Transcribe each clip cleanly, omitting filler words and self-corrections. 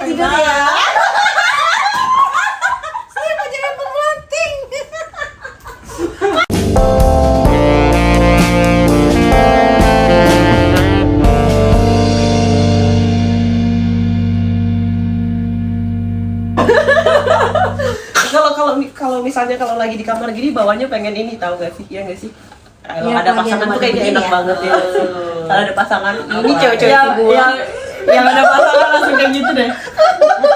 tidur ya. Saya mau jadi pemlanting. Kalau misalnya kalau lagi di kamar gini bawahnya pengen ini, tahu gak sih? Iya gak sih? Kalau Ya, ada apalagi pasangan ada tuh kayaknya enak ya. banget ya. Kalau ada pasangan, ini cewek-cewek yang, gue. yang ada pasangan langsung kayak gitu deh.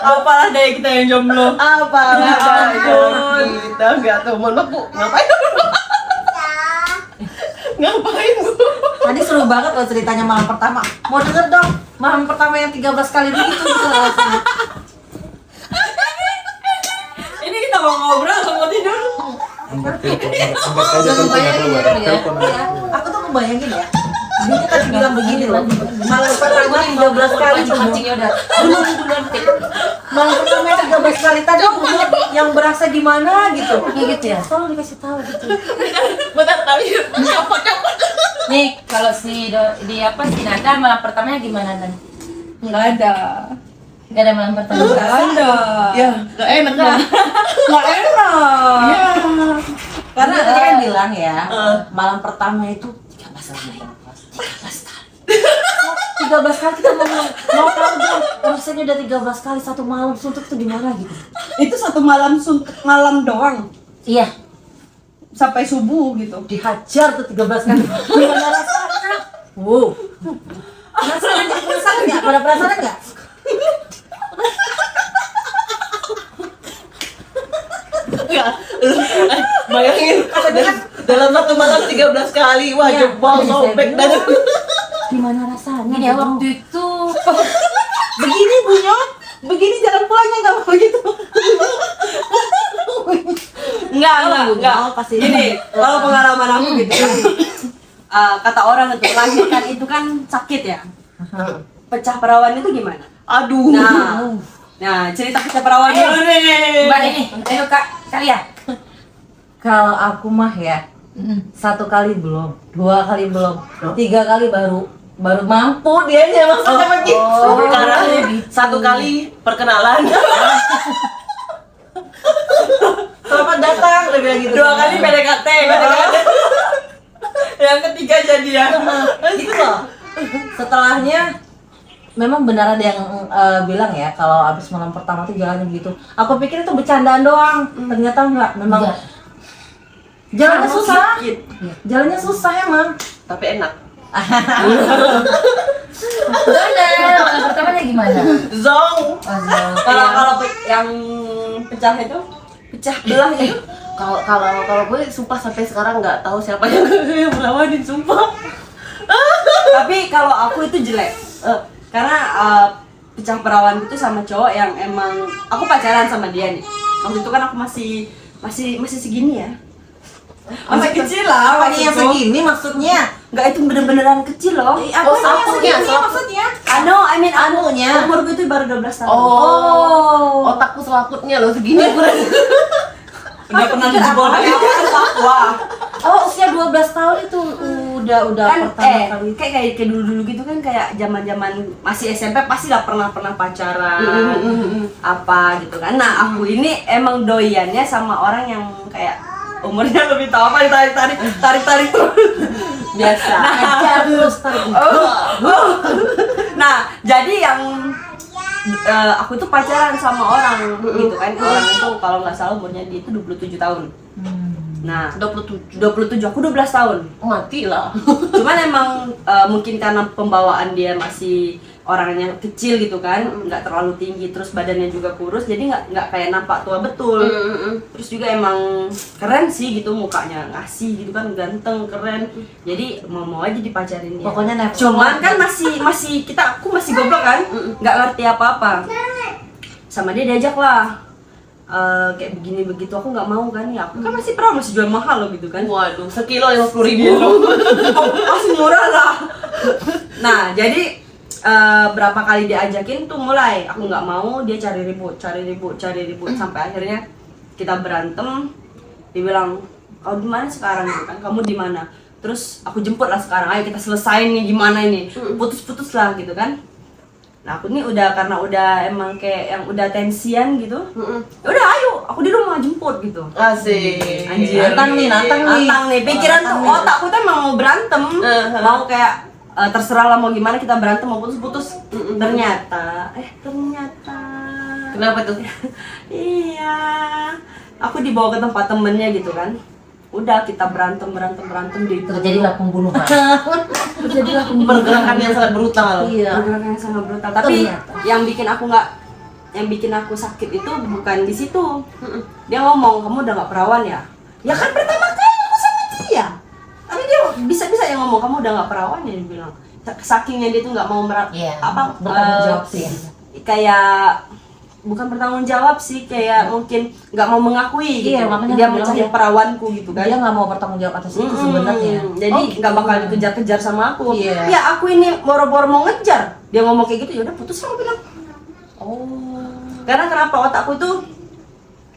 Apalah deh kita yang jomblo. Apa? Ya ampun. Kita nggak tahu. Mohon maaf Bu, ngapain? Ngapain Bu? Tadi seru banget loh ceritanya malam pertama. Mau denger dong malam pertama yang 13 kali begitu gitu rasanya. Ini kita mau ngobrol atau mau tidur? Angkat saja teleponnya keluar. Telepon Iya, aku tuh ngebayangin ya. Dia tadi bilang begini loh. Malam pertama 13 kali kancingnya udah. Malam pertama 13 kali tadi yang berasa di mana gitu. Kayak gitu ya. Tolong dikasih tahu gitu. Bentar tadi copot. Nih, kalau si Nanda malam pertamanya gimana Nan? Nggak ada. Gak ada malam pertama. Nggak ada. Ya, nggak enak kan? Nggak enak. Ya. Karena tadi kan bilang ya, malam pertama itu 13 kali. 13 kali kita mau tahu dong. Rasanya udah 13 kali satu malam suntuk tuh gimana gitu. Itu satu malam suntuk malam doang. Iya, Sampai subuh gitu. dihajar tuh 13 kali. Gimana rasanya? Wow. Penasaran nggak? Pada penasaran nggak? Enggak. Bayangin dalam satu malam 13 kali. Wah, Iya, jebol makanya saya sobek dan bilang. Gimana rasanya? Ini ya waktu itu Begini Bunyo, begini jalan pulangnya nggak mau gitu. Enggak. Pasti. Gini, kalau pengalaman aku gitu kan, kata orang itu melahirkan itu kan sakit ya. Pecah perawan itu gimana? aduh. Nah cerita pecah perawan dulu nih. Mbak ini, ayo Kak, kalian. Kalau aku mah ya, satu kali belum, dua kali belum, tiga kali baru mampu dianya maksudnya begitu. Karena satu kali perkenalan. Selamat datang, dia bilang gitu. 2 kali PDKT. Yang ketiga jadian. Gitu loh. Setelahnya memang benar ada yang bilang ya kalau abis malam pertama tuh jalannya gitu. Aku pikir itu bercandaan doang, ternyata enggak. Memang Enggak. jalannya susah. Sedikit. Jalannya susah emang. Tapi enak. Gimana? Malam pertamanya gimana? Zong. Kalau yang pecah itu, pecah belah itu. Kalau gue sumpah sampai sekarang nggak tahu siapa yang melawanin, sumpah. Tapi kalau aku itu jelek. Karena pecah perawan itu sama cowok yang emang aku pacaran sama dia nih. Waktu itu kan aku masih segini ya. Masih kecil lah Apanya yang maksudku. segini maksudnya? Enggak, itu bener-beneran kecil loh. Selapunya. Maksudnya? Anunya. Umurku itu baru 12 tahun. Otakku selaputnya loh segini. Udah pernah dijebol pakai apa? Wah. Oh, usia 12 tahun itu udah Kan pertama kali. kayak dulu gitu kan, kayak zaman-zaman masih SMP pasti lah pernah pacaran. Apa gitu kan. Nah, aku ini emang doyannya sama orang yang kayak umurnya lebih tua, apa tarik terus. Biasa. Ajar terus tarik. Nah, jadi yang aku tuh pacaran sama orang gitu kan. Orang itu kalau nggak salah umurnya dia itu 27 tahun. Nah, 27 aku 12 tahun. Mati lah. Cuman emang mungkin karena pembawaan dia masih orangnya kecil gitu kan, nggak terlalu tinggi, terus badannya juga kurus, jadi nggak kayak nampak tua betul. Terus juga emang keren sih gitu mukanya, ngasih gitu kan, ganteng, keren. Jadi mau aja dipacarin dia. Pokoknya never. Cuman kan masih aku masih goblok kan, nggak ngerti apa-apa. Sama dia diajak lah. Kayak begini begitu, aku nggak mau kan ya, aku kan masih perawan, masih jual mahal loh gitu kan. Waduh, sekilo 50.000. Masih murah lah. Nah jadi berapa kali diajakin tuh mulai aku nggak mau, dia cari ribut sampai akhirnya kita berantem. Dia bilang, kau di mana sekarang gitu kan, kamu di mana? Terus aku jemput lah sekarang, ayo kita selesain nih, gimana ini, putus lah gitu kan. Nah aku nih karena udah emang kayak yang udah tensian gitu. Ya udah ayo, aku di rumah jemput gitu. Asik. Anjir. Nantang nih. Pikiran tuh otakku tuh emang mau berantem, mau kayak terserah lah mau gimana kita berantem mau putus-putus. Ternyata Kenapa tuh? iya, aku dibawa ke tempat temennya gitu kan. Udah kita berantem di Terjadilah pembunuhan. Pergerakan yang sangat brutal. Iya. pergerakan yang sangat brutal. Tapi yang bikin aku sakit itu bukan di situ. Dia ngomong kamu udah nggak perawan ya? Ya kan pertama kali aku sama dia. Tapi dia bisa yang ngomong kamu udah nggak perawan ya, dia bilang. Sakingnya dia tuh nggak mau Iya, bertanggung jawab sih. kayak bukan bertanggung jawab sih, kayak mungkin nggak mau mengakui gitu. Iya, makanya Dia aku bilang mencari dia- perawanku gitu kan. Dia nggak mau bertanggung jawab atas itu sebenarnya. Jadi nggak bakal dikejar-kejar sama aku. Iya. Ya aku ini boro-boro mau ngejar. Dia ngomong kayak gitu, ya udah putus, aku bilang. Karena kenapa otakku tuh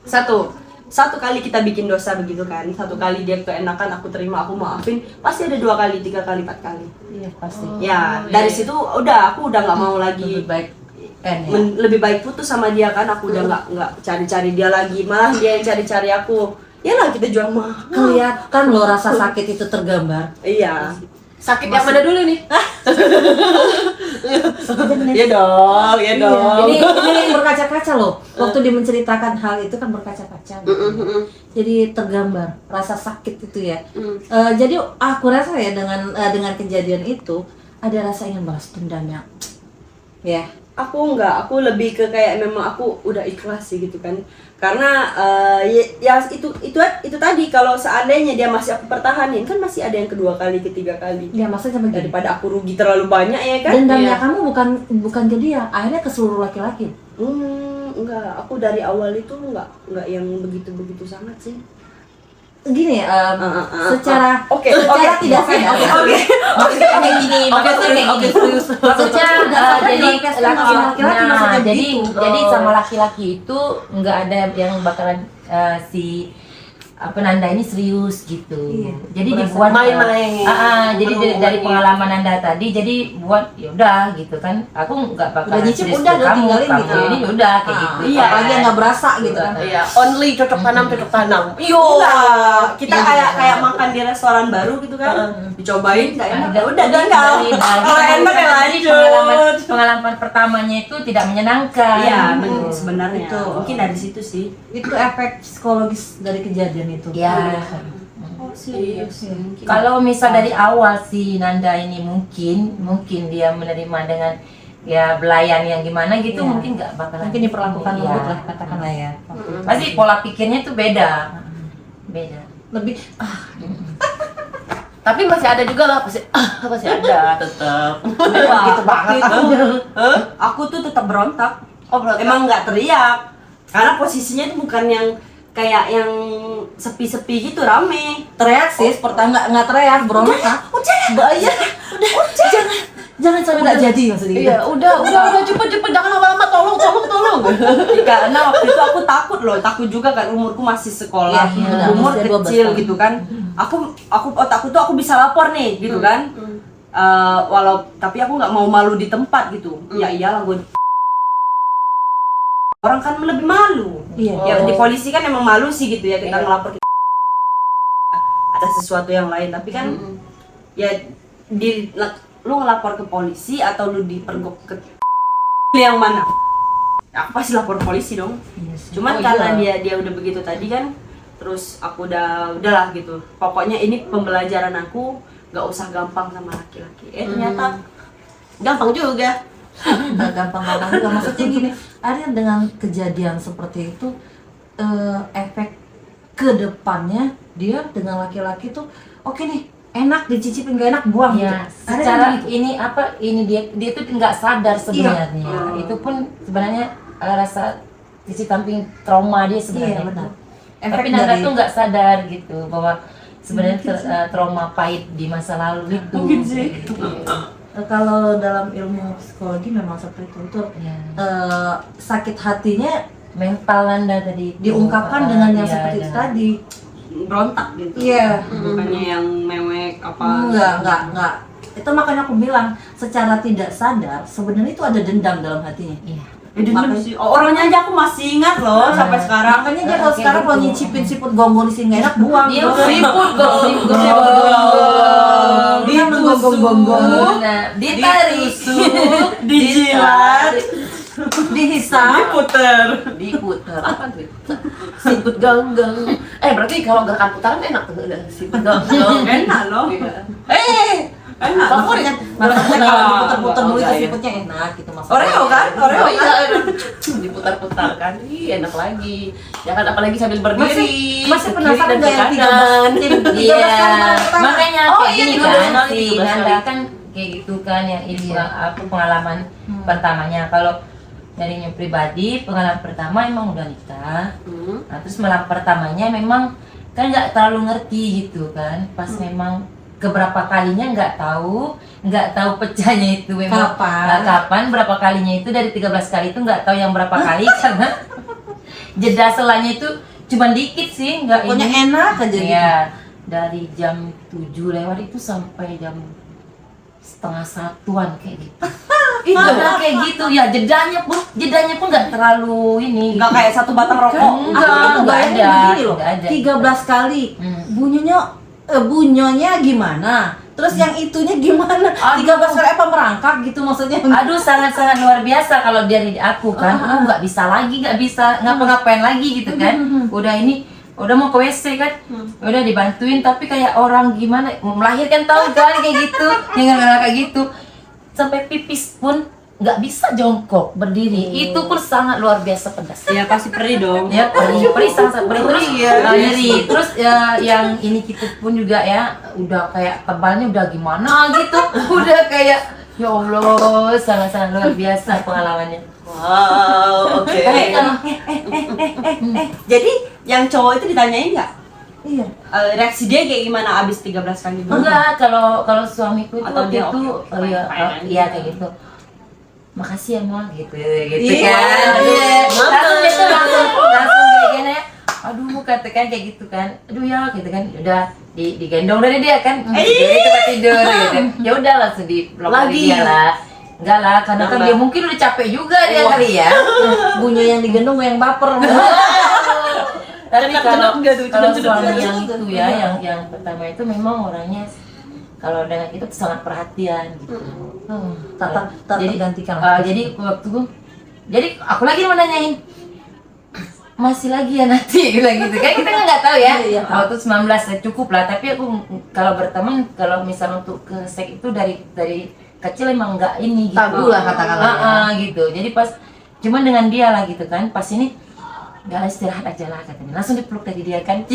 satu kali kita bikin dosa begitu kan, satu kali dia keenakan aku terima, aku maafin, pasti ada 2 kali, 3 kali, 4 kali. Iya pasti. Ya dari situ udah aku udah nggak mau lagi Lebih baik kan ya. lebih baik putus sama dia kan, aku udah nggak cari-cari dia lagi, malah dia yang cari-cari aku. Ya lah kita jual mah. Kelihatan loh rasa sakit itu tergambar. Iya. Sakit yang mana dulu nih? Iya dong. Ini berkaca-kaca loh. Waktu dia menceritakan hal itu kan berkaca-kaca. Jadi tergambar rasa sakit itu ya. Jadi aku rasa ya dengan kejadian itu ada rasa ingin balas dendamnya. Ya. Aku enggak, aku lebih ke kayak memang aku udah ikhlas sih gitu kan. Karena ya itu tadi, kalau seandainya dia masih aku pertahanin kan masih ada yang kedua kali, ketiga kali. Ya maksudnya begini. Daripada aku rugi terlalu banyak ya kan. Dendamnya kamu bukan ke dia, akhirnya ke seluruh laki-laki. Enggak, aku dari awal itu enggak yang begitu sangat sih. Gini secara Oke. tidak fair. Maksudnya kayak gini, secara jadi sama laki-laki itu nggak ada yang bakalan si Nanda ini serius gitu. Jadi dibuat main-main. Jadi dari pengalaman Nanda tadi, jadi buat yaudah gitu kan. Aku nggak bakalan Udah nyicip, serius udah ke kamu, tinggalin kamu gitu. ini udah kayak gitu. Iya. Apalagi yang nggak berasa gitu kan. Iya, only cocok tanam. Iyo. Enggak, kita kayak makan di restoran baru gitu kan. Dicobain enggak enak, ya udah tinggal. Kalau enak ya lanjut. Pengalaman pertamanya itu tidak menyenangkan. Iya, sebenarnya. Itu. Mungkin dari situ sih. Itu efek psikologis dari kejadian itu. Ya. Oh, serius. Kalau misal dari awal si Nanda ini mungkin dia menerima dengan ya belayan yang gimana gitu, Iya. mungkin nggak bakalan Mungkin diperlakukan Iya. lembut lah katakanlah ya. Pasti pola pikirnya tuh beda. Lebih Tapi masih ada juga lah, masih ada tetap. gitu banget. Aku tuh tetap berontak. Oh, berontak. Emang nggak teriak. Karena posisinya itu bukan yang kayak yang sepi-sepi gitu, rame. teriak sih, pertama nggak teriak, berontak. Iya, jangan sampai nggak jadi maksudnya. Iya, udah cepet jangan lama-lama, tolong. Karena waktu itu aku takut juga kan, umurku masih sekolah, Iya, umur masih 12 kecil tahun. gitu kan. Otakku tuh aku bisa lapor nih gitu kan. Tapi aku nggak mau malu di tempat gitu. Ya iyalah gue. Orang kan lebih malu. Iya. Ya di polisi kan emang malu sih gitu ya, kita ngelapor ada sesuatu yang lain, tapi kan ya lu ngelapor ke polisi atau lu dipergok ke yang mana? Aku pasti lapor polisi dong. Cuman karena dia udah begitu tadi kan, terus aku udahlah gitu. Pokoknya ini pembelajaran aku, nggak usah gampang sama laki-laki. Ternyata Gampang juga. Nggak gampang-gampang juga. Maksudnya gini, akhirnya dengan kejadian seperti itu efek ke depannya dia dengan laki-laki tuh oke nih, enak dicicipin, gak enak buang Ya, gitu. secara Gitu. ini dia tuh nggak sadar sebenarnya. Iya. Itu pun sebenarnya rasa sisi samping trauma dia sebenarnya. Iya, benar. itu. Efek Tapi Nanda dari- tuh nggak sadar gitu bahwa sebenarnya trauma pahit di masa lalu itu. Mungkin sih. Kalau dalam ilmu psikologi memang seperti itu. Ya. Sakit hatinya Mental Nanda tadi itu. diungkapkan dengan yang Iya, seperti itu dengan- tadi. berontak gitu. Iya. Bukannya yang mewek apa. Enggak. itu makanya aku bilang secara tidak sadar sebenarnya itu ada dendam dalam hatinya. Iya. Dendam sih. Orangnya aja aku masih ingat loh sampai sekarang. Makanya dia kalau sekarang kalau nyicipin siput gonggong di sini nggak enak buang. Dia bro. siput gonggong. Dia menggonggong-gonggong, Nah, ditarik, dijilat, dihisap, diputer apa tuh? Siput ganggang. Berarti kalau gerakan putaran enak tuh udah siput ganggang. enak loh. Enak. Favorit kan? Makanya kalau diputer-puter dulu itu Iya. siputnya enak gitu maksudnya. Oreo kan? Oreo Oh kan? iya, diputar-putar kan. Ih, enak lagi. Ya kan apalagi sambil berdiri. Masih ke penasaran kiri nggak dan yang ke 13 kanan. Iya, kali makanya Oh, kayak iya, gini 13 kan kali, si 13 Nanda kali. kan kayak gitu kan yang ini aku pengalaman pertamanya. Kalau darinya pribadi pengalaman pertama emang udah nikah. Nah, terus malam pertamanya memang kan nggak terlalu ngerti gitu kan. Pas memang keberapa kalinya nggak tahu pecahnya itu memang kapan berapa kalinya itu dari 13 kali itu nggak tahu yang berapa kali karena jeda selanya itu cuma dikit sih nggak Pokoknya ini. enak aja gitu. Iya, dari jam 7 lewat itu sampai jam setengah satuan kayak gitu. Udah kayak gitu ya, jedanya pun nggak terlalu ini. Nggak kayak satu batang rokok. Aku Nggak bayangin ada, begini loh, nggak ada. 13 kali bunyonya gimana? Terus yang itunya gimana? 13 kali apa merangkak gitu maksudnya? Aduh, sangat-sangat luar biasa kalau dari aku kan. Aku nggak bisa ngapa-ngapain lagi gitu kan. Udah mau ke WC kan, udah dibantuin tapi kayak orang gimana melahirkan tahu kan kayak gitu, yang kayak gitu sampai pipis pun nggak bisa jongkok berdiri, itu pun sangat luar biasa pedas. Ya pasti perih dong. Ya perih sangat perih terus nyeri terus ya, yang ini kita pun juga ya udah kayak tebalnya udah gimana gitu, udah kayak ya Allah sangat-sangat luar biasa pengalamannya. Wow, oke. Jadi yang cowok itu ditanyain nggak? Iya. Reaksi dia kayak gimana abis 13 kali dulu? Enggak, kalau suamiku itu Atau waktu dia itu oke, fine-fine iya aja. kayak gitu. Makasih ya Mama gitu Iya, kan. Iya. Langsung dia tuh langsung kayak gini ya. Aduh katakan kayak gitu kan. Aduh ya gitu kan. Udah digendong dari dia kan. Dari tempat tidur gitu. Ya udah langsung dipeluk dari dia lah. Enggak lah, karena kan dia mungkin udah capek juga dia kali ya. Bunyo yang digendong yang baper. Tapi kalau Cenap-cenap suami yang itu ya, yang pertama itu memang orangnya kalau dengan itu sangat perhatian gitu. Tak tergantikan. Jadi jadi aku lagi mau nanyain masih lagi ya nanti bilang gitu kan, kita nggak tahu ya. Iya. Waktu 19 cukup lah, tapi aku kalau berteman kalau misal untuk ke seks itu dari kecil emang nggak ini gitu. Tabu lah katakanlah Gitu. Jadi pas cuman dengan dia lah gitu kan, pas ini nggak lah, istirahat aja lah katanya, langsung dipeluk dari dia kan.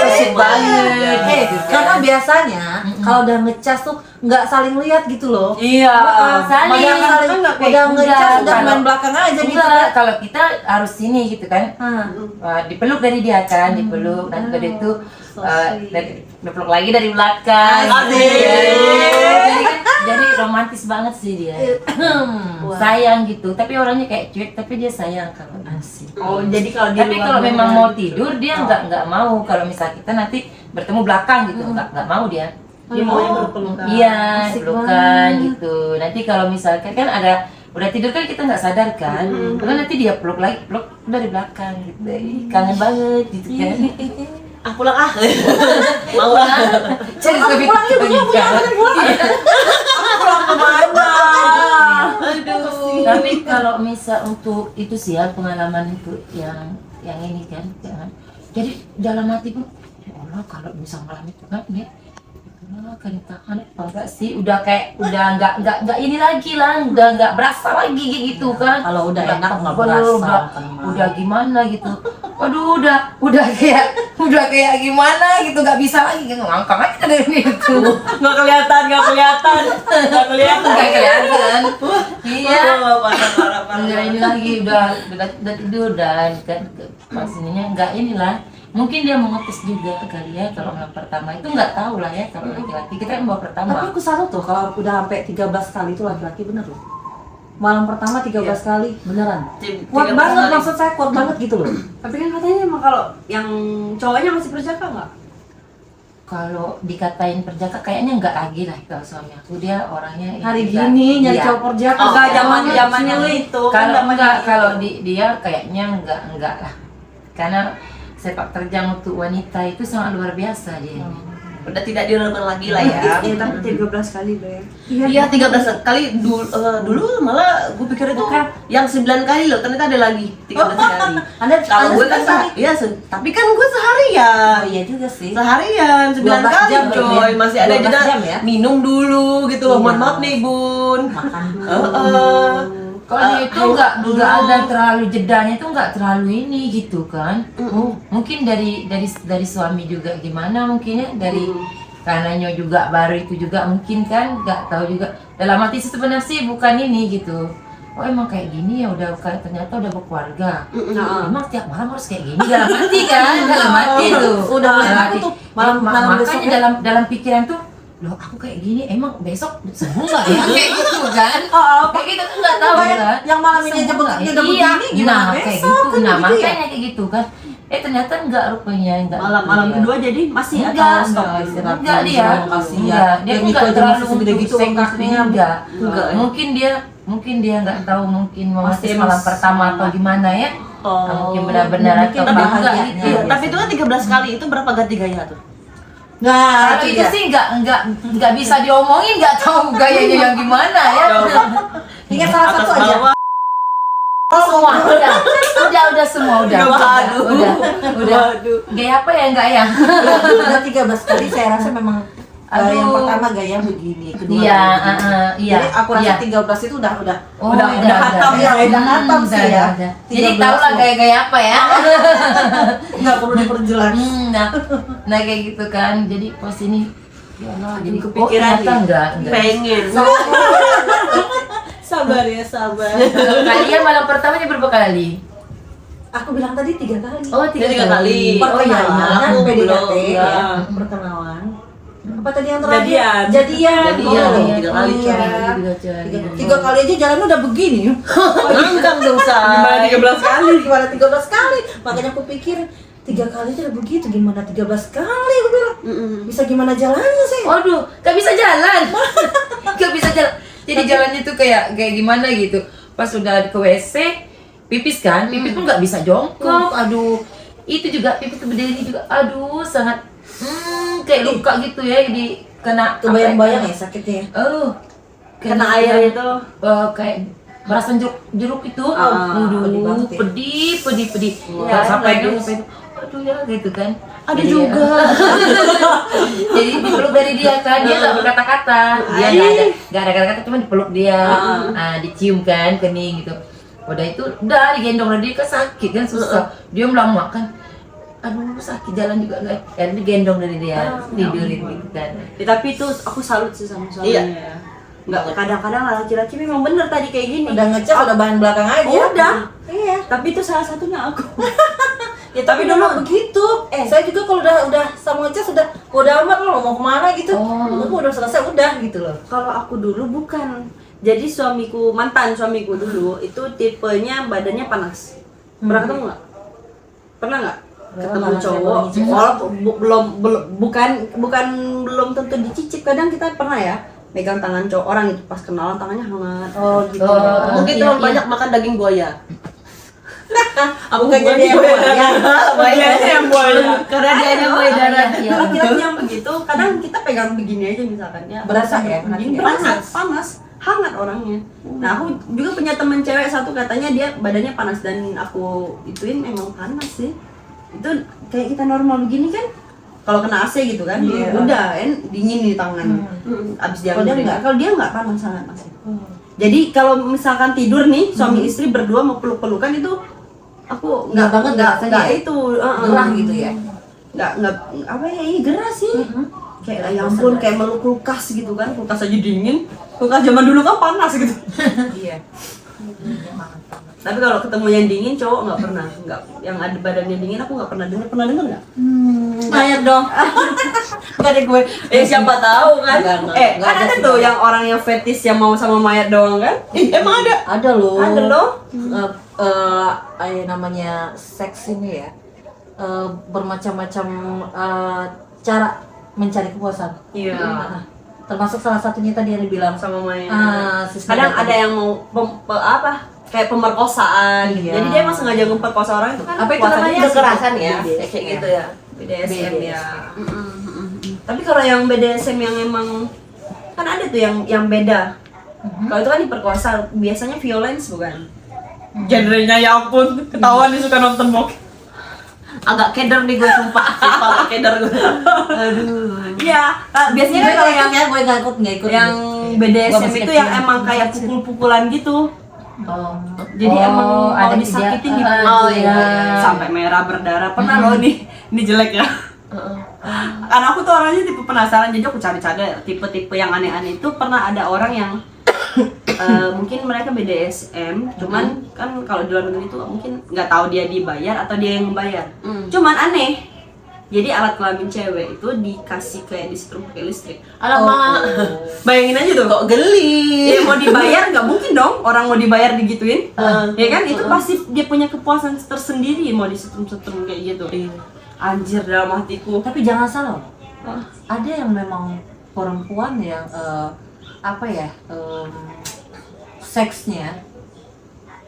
Asik banget. Karena biasanya kalau udah ngecas tuh nggak saling lihat gitu loh. Iya. Saling. Udah ngecas udah Kalau- main belakang aja gitu. Enggak, kalau kita harus sini gitu kan. Hah. Dipeluk dari dia kan, dipeluk nanti pada itu dipeluk lagi dari belakang. Asik. Jadi romantis banget sih dia. Sayang gitu, tapi orangnya kayak cuek tapi dia sayang kalau asik. Oh, jadi kalau dia Tapi kalau memang mau tidur dia nggak mau. Kalau misal kita nanti bertemu belakang gitu, nggak mau dia. dia maunya berpelukan. Iya, Asik pelukan banget. gitu. Nanti kalau misalkan kan ada udah tidur kan kita nggak sadar kan, terus nanti dia peluk dari belakang gitu. Ih, kangen banget gitu kan. Pulang mau lah. Jadi lebih pulang kemana? Tapi kalau misal untuk itu sih ya pengalaman itu yang ini kan, jangan. Jadi dalam hati pun, ya Allah kalau bisa malam itu kan ya. Kan apa enggak sih, udah nggak ini lagi lah, udah nggak berasa lagi gitu kan. Kalau udah enak nggak tebel, berasa. udah gimana gitu. Aduh udah kayak gimana gitu, nggak bisa lagi gitu, ngangkang aja dari itu. Nggak kelihatan. Nggak kelihatan. Iya. Parah. Enggak ini lagi udah tidur dan kan pas ininya enggak inilah. Mungkin dia mau ngetes juga kali ya kalau malam pertama itu nggak tahu lah ya kalau laki-laki kita kan baru Tapi pertama. aku salut tuh kalau udah sampai 13 kali itu laki-laki bener loh. Malam pertama 13 kali beneran. Kuat 13 banget kali. maksud saya, kuat banget gitu loh. Tapi kan katanya emang kalau yang cowoknya masih berjaka nggak? kalau dikatain perjaka kayaknya enggak lagi lah kalau suami aku, dia orangnya Hari enggak. gini nyari Iya. cowok perjaka. Enggak zamannya lu itu. Kalau kan enggak, kalau dia kayaknya enggak lah. Karena sepak terjang untuk wanita itu sangat luar biasa dia. Udah tidak dilakukan lagi lah ya. Iya, tapi 13 kali loh ya. Iya 13 kali dulu malah gue pikir itu yang 9 kali loh, ternyata ada lagi 13 kali. Kalau gue kan iya, tapi kan gue seharian. Oh iya juga sih. Seharian 9 12 kali jam coy, berarti ya? masih ada 12 jeda jam ya? minum dulu gitu. Iya. Mohon maaf nih Bun. Makan dulu. Kalau dia itu enggak ada terlalu jedanya itu enggak terlalu ini gitu kan. Mungkin dari suami juga gimana mungkin ya, dari karenanya juga baru itu juga mungkin kan enggak tahu juga. Dalam hati sebenarnya sih bukan ini gitu. Oh emang kayak gini ya udah ternyata udah berkeluarga. Emang tiap malam harus kayak gini dalam hati kan, dalam hati itu. Udah mulai Dalam takut hati. tuh, malam besok Makanya ya. dalam pikiran tuh, loh aku kayak gini emang besok sembuh nggak ya? Kayak gitu kan? Kayak gitu tuh nggak tahu kan? Yang malam ini aja begini udah begini gimana nah, kayak besok gitu. kan Nah gitu ya? makanya kayak gitu kan. Ternyata enggak rupanya enggak. Malam kedua jadi masih Enggak, ada stop enggak, istirahat. enggak dia. Makasih ya. Enggak, dia Yang enggak itu aja terlalu masih segede untuk gitu seks kakaknya. ini enggak. Enggak ya? Mungkin dia enggak tahu mungkin Masih masih malam emas. pertama atau gimana ya. Nah, mungkin benar-benar mungkin atau enggak bahagianya. gitu. Iya, tapi itu kan 13 kali itu berapa ganti gaya tuh? Nah, Kalau itu sih enggak bisa diomongin, enggak tahu gayanya yang gimana ya. Ingat salah Atas satu aja. bawah. Semua udah semua udah. Gaya apa ya enggak ya? Udah 13 kali saya rasa memang Aduh. yang pertama gaya begini, kedua Iya, begini. iya. Jadi aku rasa Iya. 13 itu udah Oh, udah hatam ya, udah hatam sih ya. udah. Jadi 13 tau lah loh. gaya-gaya apa ya. Nggak perlu diperjelas. Nah kayak gitu kan. Jadi pas ini ya Allah, jadi kepikiran ternyata nih. enggak. Pengen. Sabar ya, sabar. Kalian malam pertamanya berapa kali? Aku bilang tadi 3 kali. Oh, Tiga kali. Perkenalan, aku PDKT, belum, ya. ya. Perkenalan. Apa tadi yang terakhir? Jadian. Jadian. Jadian, Oh, 3 kali, iya. Tiga. 3 kali aja jalannya udah begini. Langkang dong, Gimana Say. 13 kali? Gimana 13 kali? Makanya aku pikir 3 kali aja udah begitu, gimana 13 kali aku bilang. Bisa gimana jalannya sih? Waduh, gak bisa jalan. Gak bisa jalan. Jadi jalannya tuh kayak gimana gitu. Pas udah ke WC, pipis kan, pipis pun nggak bisa jongkok. Aduh, itu juga pipis tuh berdiri juga. Aduh, sangat kayak luka gitu ya di kena Kebayang-bayang ya sakitnya. Kena air itu. Kayak berasa jeruk itu. pedih banget ya. pedih. Ya, Sampai lagi. itu, aduh ya gitu kan. Ada Jadi, juga. jadi dipeluk dari dia kan, dia nggak berkata-kata, dia nggak ada kata-kata, cuma dipeluk dia, dicium kan kening gitu. Udah itu udah digendong dia kan sakit kan susah, dia melama kan, aduh sakit jalan juga nggak, ya digendong dari dia tidurin gitu kan. Ya, tapi itu aku salut sih sama suaminya ya. Nggak, kadang-kadang laki-laki memang bener tadi kayak gini. Udah ngecas, udah bahan belakang aja. Udah. Iya. Tapi itu salah satunya aku. Ya tapi dulu begitu. Saya juga kalau udah sama ngecas udah amat loh mau kemana gitu. Aku udah selesai udah gitu loh. Kalau aku dulu bukan. Jadi mantan suamiku dulu itu tipenya badannya panas. Pernah ketemu nggak? Pernah nggak? Ketemu mana saya cowok, pernah dicicip. walaupun belum tentu dicicip, kadang kita pernah ya megang tangan cowok orang itu pas kenalan tangannya hangat. Oh gitu. Mungkin terlalu banyak makan daging buaya. Bukan jadi yang Buayanya yang buaya. Karena dia yang buaya darat. Laki-laki yang begitu, kadang kita pegang begini aja misalkan ya. Berasa ya, Begini hangat ya? panas, hangat orangnya. Nah aku juga punya temen cewek satu, katanya dia badannya panas dan aku ituin emang panas sih. Itu kayak kita normal begini kan, kalau kena AC gitu kan, udah kan dingin di tangan. Abis dia kalau dia nggak panas sangat masih. Jadi kalau misalkan tidur nih suami istri berdua mau peluk-pelukan itu aku Nggak banget rasanya ya? itu Gerah gitu ya. nggak apa ya, ini gerah sih. Kayak ya ampun, kayak meluk kulkas gitu kan, kulkas aja dingin, kulkas zaman dulu kan panas gitu. Iya. Tapi kalau ketemu yang dingin cowok nggak pernah, yang ada badannya dingin aku nggak pernah dengar nggak? Mayat dong. Enggak ada gue. Siapa tahu kan? Enggak Kan ada ada sih. tuh yang orang yang fetish yang mau sama mayat doang kan? Emang ada? Ada loh. Ada loh. Namanya seks ini ya. Bermacam-macam cara mencari kepuasan. Iya. Nah, termasuk salah satunya tadi yang dibilang Sama Maya. Sister Kadang tadi. ada yang mau kayak pemerkosaan. Iya. Jadi dia emang sengaja memperkosa orang itu kan. Apa itu puasanya namanya? Kekerasan ya, BDSM. kayak gitu ya. BDSM ya. Tapi kalau yang BDSM yang emang kan ada tuh yang beda. Kalau itu kan diperkosa, biasanya violence bukan? Genrenya ya ampun, ketahuan nih suka nonton bokep. Agak keder nih gue sumpah, sumpah keder gue. Aduh. Iya, biasanya kan kalau yang gue nggak ikut. yang Gua BDSM masih itu kecil. yang emang kayak pukul-pukulan gitu. Oh. Jadi emang ada mau disakitin gitu. Oh, iya. Sampai merah berdarah. Pernah loh nih, ini jelek ya. Karena aku tuh orangnya tipe penasaran, jadi aku cari-cari tipe-tipe yang aneh-aneh itu. Pernah ada orang yang mungkin mereka BDSM, cuman kan kalau di luar negeri itu mungkin nggak tahu dia dibayar atau dia yang membayar. Cuman aneh. Jadi alat kelamin cewek itu dikasih kayak disetrum pakai listrik. Alamak. Bayangin aja tuh. Kok geli? Ya mau dibayar nggak mungkin dong orang mau dibayar digituin. Ya kan itu pasti dia punya kepuasan tersendiri mau disetrum-setrum kayak gitu. Anjir dalam hatiku. Tapi jangan salah loh. Ada yang memang perempuan yang seksnya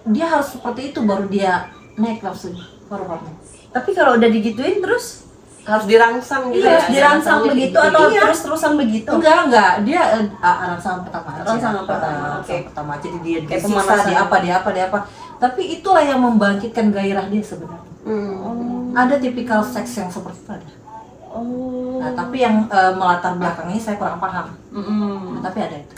dia harus seperti itu baru dia naik nafsunya korbannya. Tapi kalau udah digituin terus Harus dirangsang gitu iya, ya. dirangsang dirangsangnya begitu gitu. atau Iya. terus-terusan begitu? Enggak dia rangsangan pertama aja. Rangsangan pertama, Rangsangan oke. pertama jadi dia Kayak disiksa, pemanasan. dia apa. Tapi itulah yang membangkitkan gairah dia sebenarnya. Ada tipikal seks yang seperti itu ada. Nah, tapi yang melatar belakangnya saya kurang paham. Nah, tapi ada itu.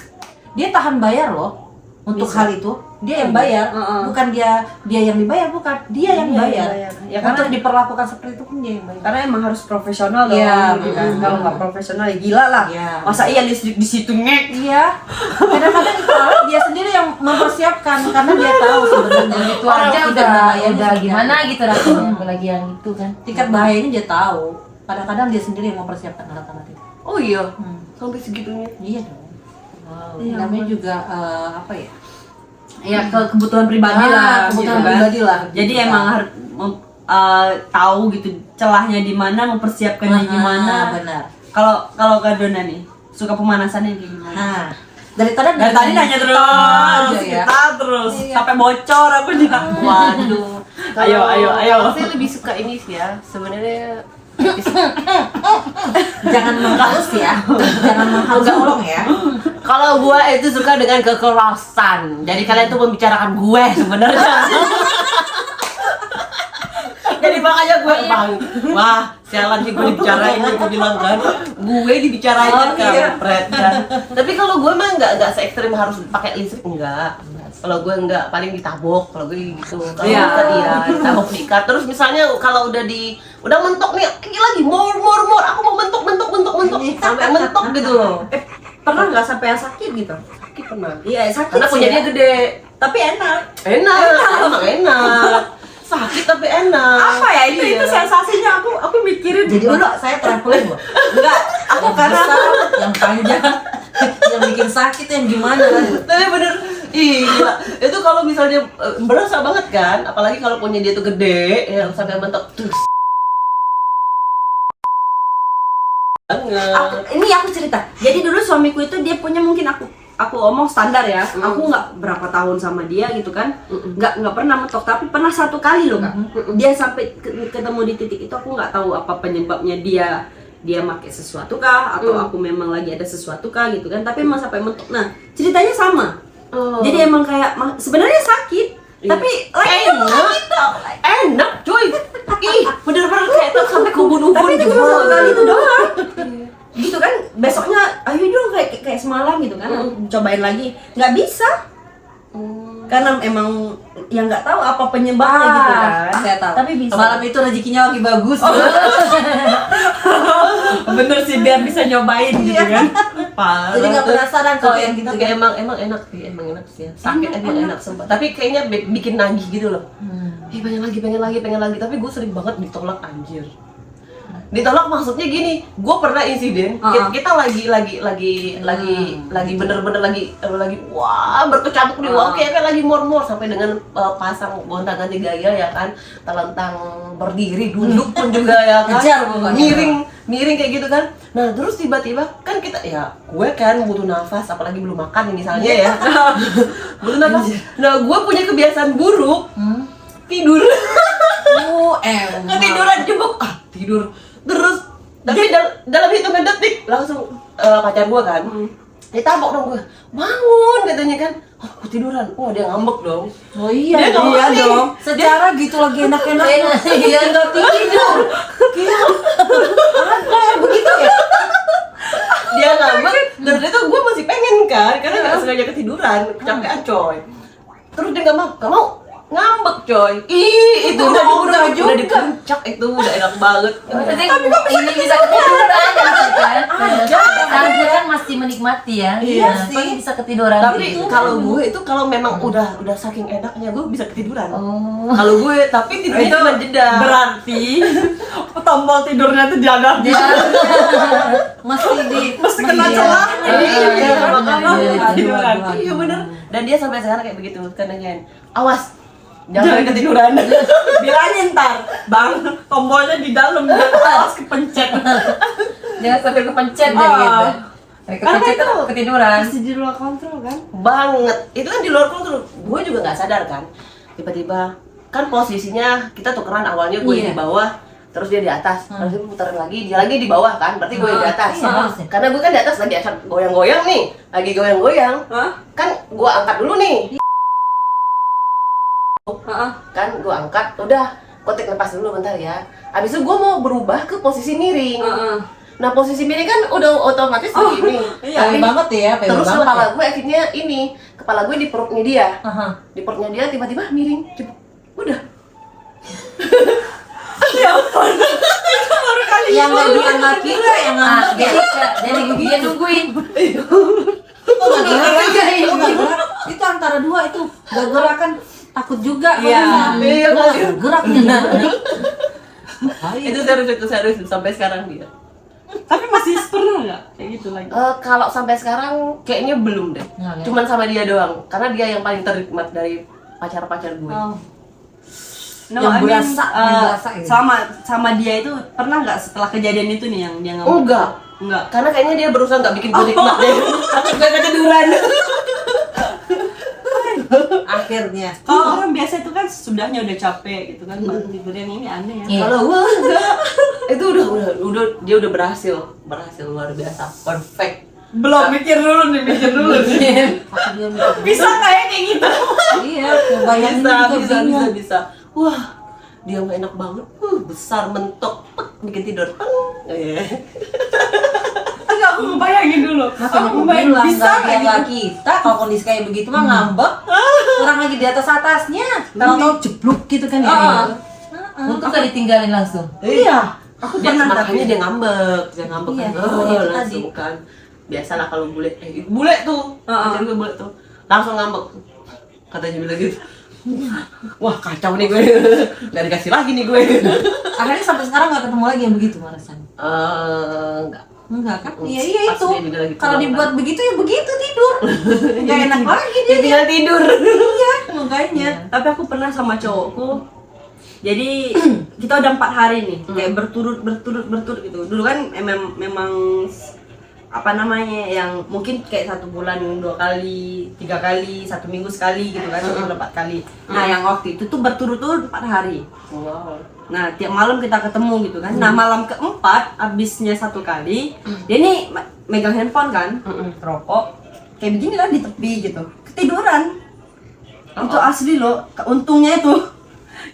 Dia tahan bayar loh untuk hal itu. Dia yang bayar, bukan dia yang dibayar, bukan dia yang Dia yang bayar. bayar. Ya, karena- untuk diperlakukan seperti itu pun dia yang bayar. Karena emang harus profesional dong. Iya, gitu kan. benar. Kalau nggak profesional ya gila lah. Iya. Masa iya listrik di situ ngek? Iya, kadang-kadang dia sendiri yang mempersiapkan karena dia tahu sebenarnya Itu aja tingkat udah bahayanya sebenarnya. gimana gitu rasanya, apalagi yang itu kan. Tingkat bahayanya dia tahu. Kadang-kadang dia sendiri yang mempersiapkan alat-alat itu. Oh iya. Sampai segitunya. Iya dong. Wow. Ini namanya juga apa ya? Ya kebutuhan pribadi lah. Kebutuhan gitu kan. pribadi lah. Jadi gitu emang kan. harus tahu gitu celahnya di mana, mempersiapkannya gimana. Benar. Kalau Kak Dona nih suka pemanasannya kayak gimana? Nah, dari tadi Nanya terus, aja ya. kita terus sampai bocor aku juga. Waduh. Ayo. Saya lebih suka ini sih ya. Sebenarnya Jangan menghalus ya. Jangan menghalus tolong ya. kalau gue itu suka dengan kekerasan. Jadi kalian tuh membicarakan gue sebenarnya. Jadi makanya gue bang, wah sialan sih gue dibicarain, gue bilang kan, gue dibicarain kan, kampret kan. Tapi kalau gue mah nggak se-ekstrim harus pakai listrik, enggak. Kalau gue enggak, paling ditabok, kalau gue gitu. Kalau iya, ditabok diikat. Terus misalnya kalau udah mentok nih, lagi more, aku mau mentok sampai mentok gitu loh. Pernah nggak sampai yang sakit gitu? Sakit pernah. Iya sakit. Karena sih punya ya. dia gede. Tapi enak. Emang enak. Sakit tapi enak. Apa ya itu Iya. itu sensasinya aku mikirin. Jadi dulu saya traveling loh. enggak, aku karena yang panjang, yang bikin sakit yang gimana? Tapi bener, iya. Itu kalau misalnya berasa banget kan, apalagi kalau punya dia tuh gede, ya sampai mentok tuh. ini aku cerita. Jadi dulu suamiku itu dia punya mungkin aku omong standar ya. Aku nggak berapa tahun sama dia gitu kan. Nggak pernah mentok, tapi pernah satu kali loh Kak. Dia sampai ketemu di titik itu aku nggak tahu apa penyebabnya dia pakai sesuatu kah atau aku memang lagi ada sesuatu kah gitu kan. Tapi emang sampai mentok. Nah, ceritanya sama. Jadi emang kayak sebenarnya sakit, tapi Enak cuy. Ih, bener-bener kayak tuh sampai kubun-ubun tapi itu gitu. cuma satu kali itu doang. Gitu kan, besoknya ayo dong kayak semalam gitu kan, cobain lagi, nggak bisa. Karena emang yang nggak tahu apa penyebabnya gitu kan. Saya tahu. Tapi bisa. Malam itu rezekinya lagi bagus. Bener sih biar bisa nyobain gitu kan. Jadi nggak penasaran kalau yang gitu. Tapi emang enak sih, emang enak sih. Sakit emang enak sempat. Tapi kayaknya bikin nagih gitu loh. Pengen lagi. Tapi gue sering banget ditolak anjir. Ditolak maksudnya gini, gue pernah insiden, kita lagi bener-bener lagi wah berkecamuk nih, wah kayak lagi mor-mor sampai dengan pasang gonta-ganti gaya ya kan, telentang berdiri, duduk pun juga ya kan, Kejar pokoknya. miring kayak gitu kan. Nah terus tiba-tiba kan kita ya gue kan butuh nafas, apalagi belum makan nih misalnya ya, butuh nafas. Nah gue punya kebiasaan buruk, tidur. Ketiduran juga, tidur terus. Tapi dalam hitungan detik langsung pacar gue kan, ditabok dong gue, bangun katanya kan, oh ketiduran, oh dia ngambek dong. Oh iya, Dia nggak iya ngerti. dong. Secara gitu lagi enak-enak. Iya nggak tidur. Ada yang begitu ya? Dia ngambek, terus itu gue masih pengen kan, karena nggak sengaja ketiduran, kecapean coy. Terus dia nggak mau ngambek coy. Ih itu udah dikencak, itu udah enak banget. Tapi ini bisa ketiduran kan? Harusnya kan masih menikmati ya. Iya Nah, sih. kok bisa ketiduran. Tapi gitu? kalau gue itu kalau memang udah saking enaknya gue bisa ketiduran. Oh. Kalau gue tapi tidurnya cuma jeda. Berarti tombol tidurnya tuh dianggap Ya. Mesti kena celah. Iya, makanya. Ketiduran. Iya bener. Dan dia sampai sekarang kayak begitu, kan nanyain, awas jangan ketiduran. bilangin ntar, bang, tombolnya di dalam, harus kepencet. Jangan sampai kepencet deh gitu. Sampai kepencet kan ketiduran. Masih di luar kontrol kan? Banget. Itu kan di luar kontrol. Gue juga nggak sadar kan. Tiba-tiba kan posisinya kita tukeran, awalnya gue Iya. di bawah, terus dia di atas. Terus dia puterin lagi, dia lagi di bawah kan. Berarti gue di atas. Iya, harusnya. Karena gue kan di atas lagi akan goyang-goyang nih. Lagi goyang-goyang. Hah? Kan gue angkat dulu nih. Heeh. Kan gue angkat, udah kotek lepas dulu bentar ya. Habis itu gue mau berubah ke posisi miring. Heeh. Nah posisi miring kan udah otomatis begini. Iya. Pede banget ya, pede Terus banget kepala ya. gue akhirnya ini, kepala gue di perutnya dia. Aha. Di perutnya dia tiba-tiba miring. Udah. Yang nggak diangkat juga, yang Ah, ngambek ya. jadi dia nungguin. Kok nggak gerak? Kok nggak gerak? Itu antara dua itu nggak gerak kan takut juga. Iya. makanya. Iya, Wah, makanya. gerak nih. Itu serius sampai sekarang dia. Tapi masih pernah nggak kayak gitu lagi? Kalau sampai sekarang kayaknya belum deh. Nggak, ya? Cuman sama dia doang. Karena dia yang paling ternikmat dari pacar-pacar gue. No, Yang I mean, berasa, yang berasa gitu. sama dia itu pernah nggak setelah kejadian itu nih yang dia ngomong? Enggak. Karena kayaknya dia berusaha nggak bikin gue nikmat deh. Takut gue ketiduran. Akhirnya. Kalau orang biasa itu kan sudahnya udah capek gitu kan, baru tidur yang ini aneh ya. Iya. Kalau gue enggak. Itu udah dia udah berhasil luar biasa, perfect. Belum mikir dulu nih. Aku dia mikir. Bisa kayak gitu. Iya, bayangin Bisa. Wah, dia mah enak banget. Besar, mentok, bikin tidur. Enggak, aku ngebayangin dulu. Makanya aku ngebayangin, bilang bisa nggak kayak kayak gitu. kita kalau kondisi kayak begitu mah ngambek. Orang lagi di atasnya. Tahu-tahu jeblok gitu kan ya. Untuk gak ditinggalin langsung. Iya. Aku Dia pernah makanya tapi dia ngambek Iya, kan. itu Langsung kan. Biasalah kalau bule, bule tuh. Pacar gue bule tuh. Langsung ngambek. Katanya bilang gitu. Wah, kacau nih gue. Gak dikasih lagi nih gue. Akhirnya sampai sekarang nggak ketemu lagi yang begitu Marasan. Enggak. Enggak kan? Iya Pas itu. dia juga lagi Kalau pulang, dibuat begitu ya begitu tidur. Enggak enak lagi Dia tinggal tidur. Iya, makanya. Tapi aku pernah sama cowokku. Jadi kita udah 4 hari nih, kayak berturut gitu. Dulu kan memang apa namanya yang mungkin kayak 1 bulan 2 kali, 3 kali, 1 minggu sekali gitu kan, 1 bulan 4 kali. Nah yang waktu itu tuh berturut-turut 4 hari. Wow. Nah tiap malam kita ketemu gitu kan. Nah malam keempat abisnya 1 kali, dia nih megang handphone kan, rokok, kayak begini lah di tepi gitu, ketiduran. Itu asli loh, untungnya itu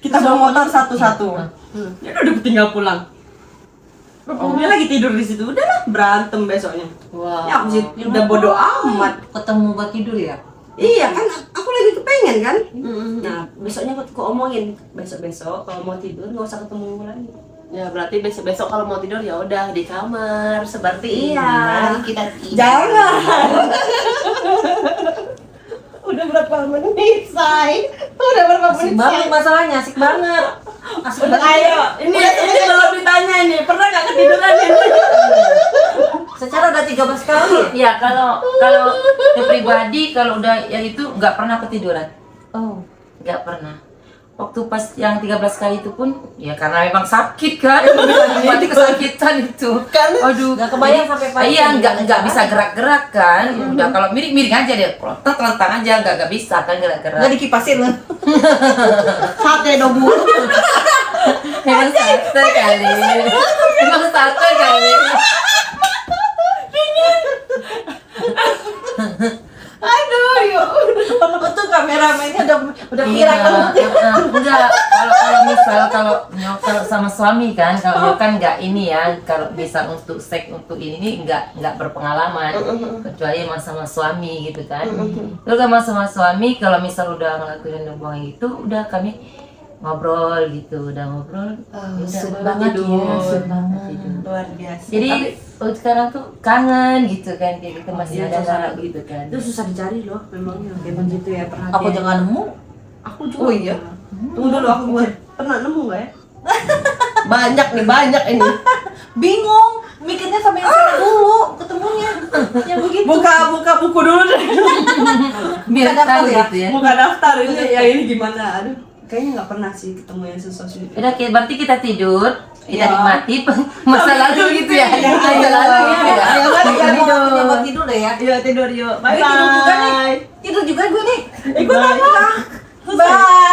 kita bawa motor satu-satu. Ya udah tinggal pulang. Dia lagi tidur di situ, udahlah berantem besoknya. Wow. Ya aku sih udah bodo amat. Ketemu buat tidur ya. Iya kan, aku lagi kepengen kan. Nah besoknya aku omongin, besok kalau mau tidur nggak usah ketemu lagi. Ya berarti besok kalau mau tidur ya udah di kamar seperti ini. Iya. Mari kita tidur. Jangan. Udah berapa menit, Say? Udah berapa Asik menit, banget Say? masalahnya, asik banget. Ayo, ini belum ditanya ini, pernah nggak ketiduran ini? Secara udah 13 kali. Ya kalau pribadi kalau udah ya itu nggak pernah ketiduran. Oh. Nggak pernah. Waktu pas yang 13 kali itu pun ya karena memang sakit kan. Mati kesakitan itu. Aduh, Nggak kebayang sampai pagi. iya nggak bisa gerak-gerak kan. Udah kalau miring-miring aja deh. Kalau telentang aja nggak bisa kan gerak-gerak. Nggak dikipasin kan? Sate dong bu. Emang sate kali. Emang sate kali. Aduh, yuk. Betul kameramennya udah Iya, kira enggak. Kalau sama suami kan, kalau kan enggak ini ya. Kalau misal untuk seks untuk ini enggak berpengalaman, kecuali emang sama suami gitu kan. Terus sama suami kalau misal udah ngelakuin hubungan itu, udah kami ngobrol gitu, udah ngobrol. Ya udah tidur. Luar biasa. Jadi sekarang tuh kangen gitu kan, kayak gitu masih ada rasa gitu kan. Itu susah dicari loh, memangnya. Kayak begitu ya perhatian. Aku jangan nemu. Aku juga. Oh iya. Tunggu dulu aku pernah nemu nggak ya? Banyak nih, banyak ini. Bingung. Mikirnya sampai yang sana dulu ketemunya. Yang begitu. Buka buku dulu deh. Biar Ada tahu apa ya? gitu ya. Buka daftar ini ya ini gimana? Aduh, kayaknya nggak pernah sih ketemu yang sesuatu. Udah berarti kita tidur, kita Ya. nikmati masa lalu gitu ya. Iya, Masa lalu gitu ya. Ayo, mari kita Tidur. tidur. Tidur deh ya. Yuk tidur yuk. Bye Tidur juga nih. bye. Tidur juga gue nih. Ikut aku. Bye.